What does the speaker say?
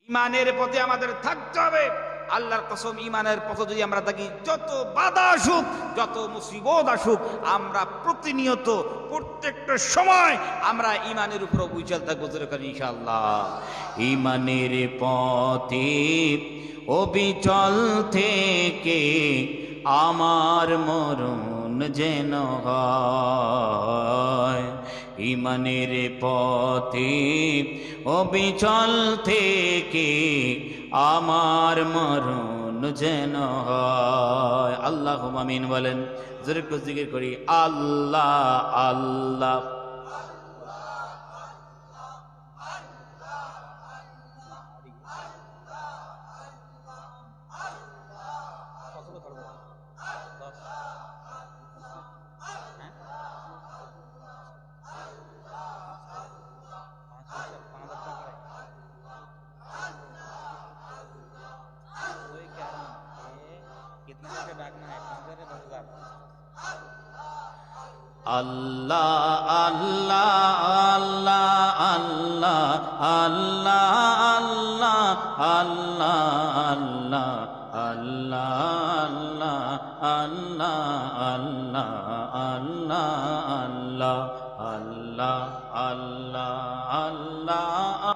ইমানের পথে আমাদের থাকতে হবে। আল্লাহর কসম, ইমানের পথে যদি আমরা থাকি, যত বাধা আসুক, যত মুসিবত আসুক, আমরা প্রতিনিয়ত প্রত্যেকটা সময় আমরা ইমানের উপর অবিচল থাকবো ইনশাআল্লাহ। ইমানের পথে অবিচল থেকে আমার মরণ যেন হয়। ইমানের পথে অবিচল থেকে আমার মরণ যেন হয়। আল্লাহুম্মা আমিন বলেন। জোরে করে জিকির করি, আল্লাহ আল্লাহ। আল্লাহ আল্লাহ আল্লাহ আল্লাহ আল্লাহ আল্লাহ আল্লাহ আল্লাহ আল্লাহ আল্লাহ আল্লাহ আল্লাহ আল্লাহ আল্লাহ আল্লাহ।